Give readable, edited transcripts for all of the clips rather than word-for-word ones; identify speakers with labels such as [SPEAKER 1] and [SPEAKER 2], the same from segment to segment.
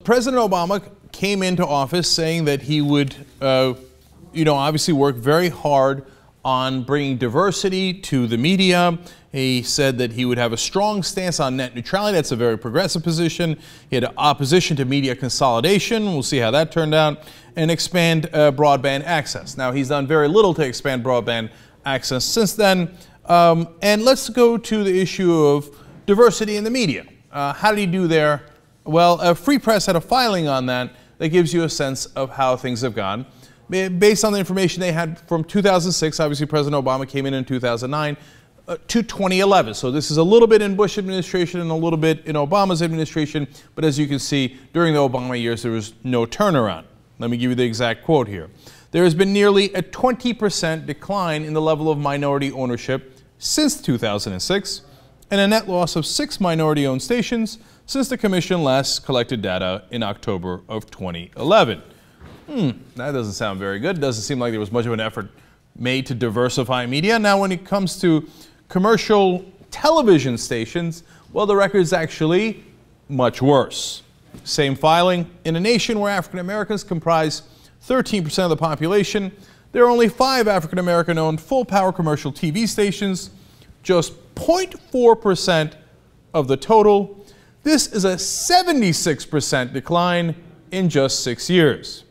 [SPEAKER 1] President Obama came into office saying that he would, obviously work very hard on bringing diversity to the media. He said that he would have a strong stance on net neutrality. That's a very progressive position. He had opposition to media consolidation. We'll see how that turned out. And expand broadband access. Now, he's done very little to expand broadband access since then. And let's go to the issue of diversity in the media. How did he do there? Well, Free Press had a filing on that gives you a sense of how things have gone. Based on the information they had from 2006, obviously President Obama came in 2009, to 2011. So this is a little bit in Bush administration and a little bit in Obama's administration. But as you can see, during the Obama years, there was no turnaround. Let me give you the exact quote here. There has been nearly a 20% decline in the level of minority ownership since 2006, and a net loss of 6 minority-owned stations since the Commission last collected data in October of 2011. That doesn't sound very good. It doesn't seem like there was much of an effort made to diversify media. Now, when it comes to commercial television stations, well, the record's actually much worse. Same filing. In a nation where African Americans comprise 13% of the population, there are only 5 African American owned full power commercial TV stations, just 0.4% of the total. This is a 76% decline in just 6 years.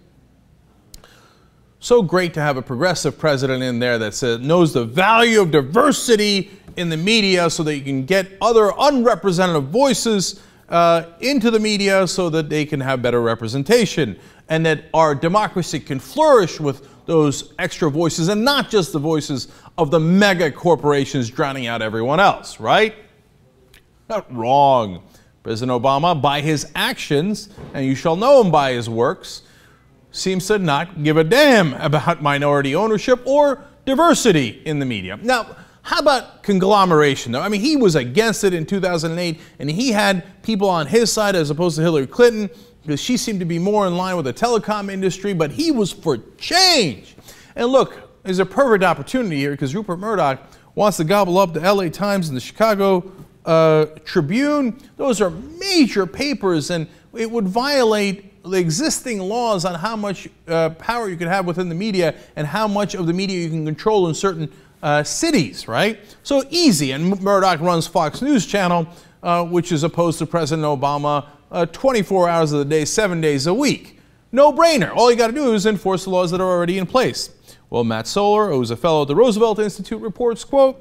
[SPEAKER 1] So great to have a progressive president in there that knows the value of diversity in the media so that you can get other unrepresented voices into the media so that they can have better representation and that our democracy can flourish with those extra voices and not just the voices of the mega corporations drowning out everyone else, right? Not wrong. President Obama, by his actions, and you shall know him by his works, seems to not give a damn about minority ownership or diversity in the media. Now, how about conglomeration, though? I mean, he was against it in 2008, and he had people on his side as opposed to Hillary Clinton, because she seemed to be more in line with the telecom industry, but he was for change. And look, there's a perfect opportunity here, because Rupert Murdoch wants to gobble up the LA Times and the Chicago Tribune. Those are major papers, and it would violate the existing laws on how much power you can have within the media and how much of the media you can control in certain cities, right? So easy. And Murdoch runs Fox News Channel, which is opposed to President Obama 24 hours of the day, 7 days a week. No brainer. All you got to do is enforce the laws that are already in place. Well, Matt Solar, who's a fellow at the Roosevelt Institute, reports, quote,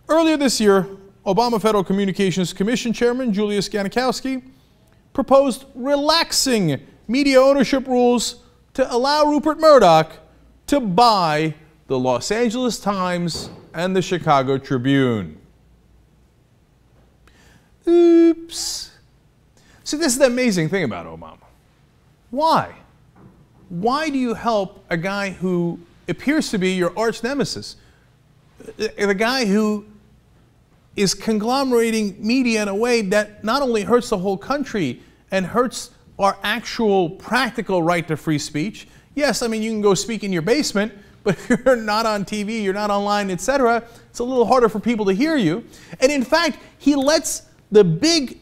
[SPEAKER 1] earlier this year, Obama Federal Communications Commission Chairman Julius Ganikowski proposed relaxing media ownership rules to allow Rupert Murdoch to buy the Los Angeles Times and the Chicago Tribune. Oops. See, this is the amazing thing about Obama. Why? Why do you help a guy who appears to be your arch-nemesis? The guy who is conglomerating media in a way that not only hurts the whole country and hurts our actual practical right to free speech. Yes, I mean, you can go speak in your basement, but if you're not on TV, you're not online, etc., it's a little harder for people to hear you. And in fact, he lets the big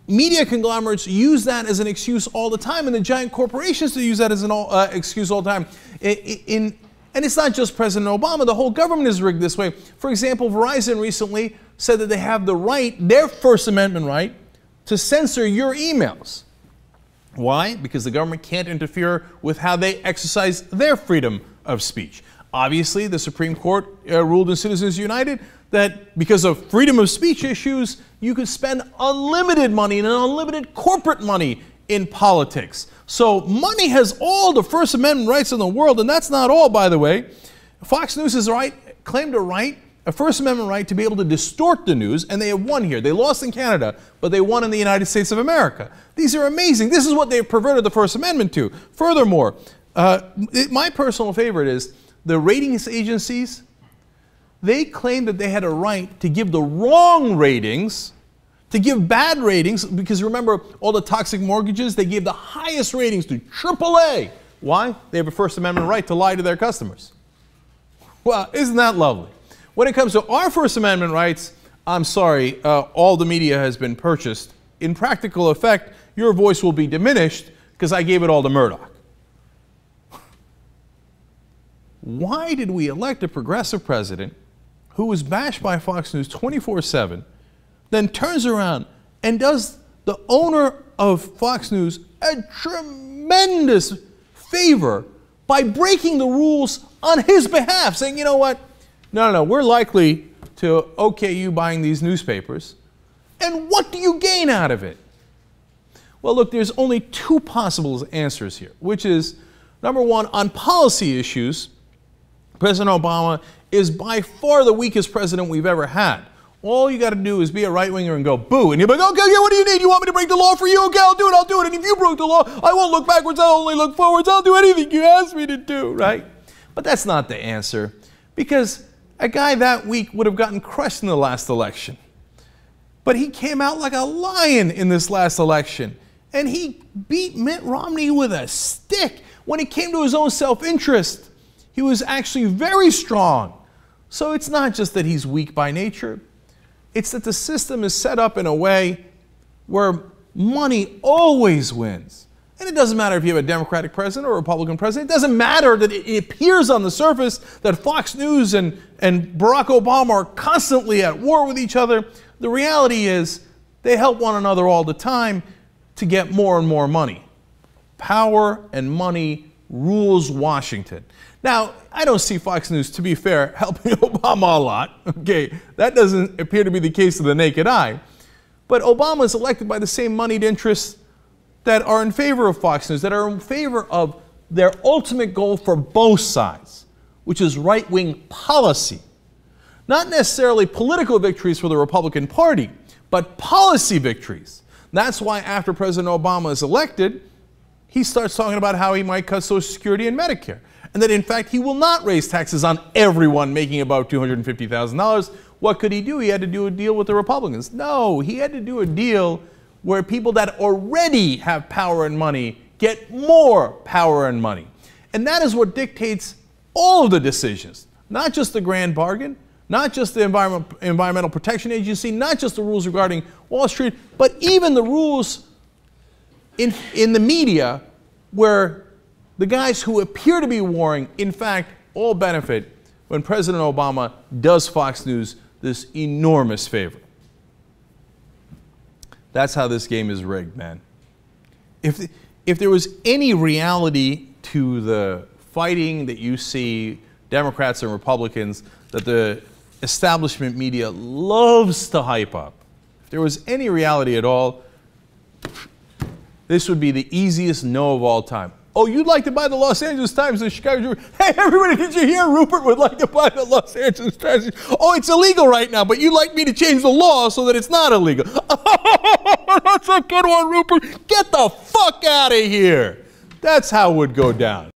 [SPEAKER 1] media conglomerates use that as an excuse all the time, and the giant corporations to use that as an excuse all the time. And it's not just President Obama, the whole government is rigged this way. For example, Verizon recently said that they have the right, their First Amendment right, to censor your emails. Why? Because the government can't interfere with how they exercise their freedom of speech. Obviously, the Supreme Court ruled in Citizens United that because of freedom of speech issues, you could spend unlimited money and unlimited corporate money in politics. So money has all the First Amendment rights in the world, and that's not all, by the way. Fox News has claimed a First Amendment right to be able to distort the news, and they have won here. They lost in Canada, but they won in the United States of America. These are amazing. This is what they've perverted the First Amendment to. Furthermore, my personal favorite is the ratings agencies. They claim that they had a right to give the wrong ratings, to give bad ratings, because remember, all the toxic mortgages, they gave the highest ratings to AAA. Why? They have a First Amendment right to lie to their customers. Well, isn't that lovely? When it comes to our First Amendment rights, I'm sorry, all the media has been purchased. In practical effect, your voice will be diminished because I gave it all to Murdoch. Why did we elect a progressive president who was bashed by Fox News 24/7, then turns around and does the owner of Fox News a tremendous favor by breaking the rules on his behalf, saying, you know what, no, we're likely to okay you buying these newspapers, and what do you gain out of it? Well, look, there's only two possible answers here, which is, number one, on policy issues, President Obama is by far the weakest president we've ever had. All you got to do is be a right-winger and go, boo, and you're like, okay, yeah, what do you need? You want me to break the law for you? Okay, I'll do it, and if you broke the law, I won't look backwards, I'll only look forwards, I'll do anything you ask me to do, right? But that's not the answer, because a guy that weak would have gotten crushed in the last election. But he came out like a lion in this last election, and he beat Mitt Romney with a stick. When it came to his own self-interest, he was actually very strong. So it's not just that he's weak by nature. It's that the system is set up in a way where money always wins. And it doesn't matter if you have a Democratic president or a Republican president. It doesn't matter that it appears on the surface that Fox News and Barack Obama are constantly at war with each other. The reality is they help one another all the time to get more and more money. Power and money rules Washington. Now, I don't see Fox News, to be fair, helping Obama a lot. Okay, that doesn't appear to be the case to the naked eye. But Obama is elected by the same moneyed interests that are in favor of Fox News, that are in favor of their ultimate goal for both sides, which is right-wing policy. Not necessarily political victories for the Republican Party, but policy victories. That's why after President Obama is elected, he starts talking about how he might cut Social Security and Medicare, and that in fact he will not raise taxes on everyone making about $250,000. What could he do? He had to do a deal with the Republicans. No, he had to do a deal where people that already have power and money get more power and money. And that is what dictates all of the decisions, not just the grand bargain, not just the Environmental Protection Agency, not just the rules regarding Wall Street, but even the rules in the media where the guys who appear to be warring, in fact, all benefit when President Obama does Fox News this enormous favor. That's how this game is rigged, man. If there was any reality to the fighting that you see Democrats and Republicans that the establishment media loves to hype up, if there was any reality at all, this would be the easiest no of all time. Oh, you'd like to buy the Los Angeles Times and the Chicago Tribune? Hey, everybody, did you hear Rupert would like to buy the Los Angeles Times? Oh, it's illegal right now, but you'd like me to change the law so that it's not illegal. Oh, that's a good one, Rupert. Get the fuck out of here. That's how it would go down.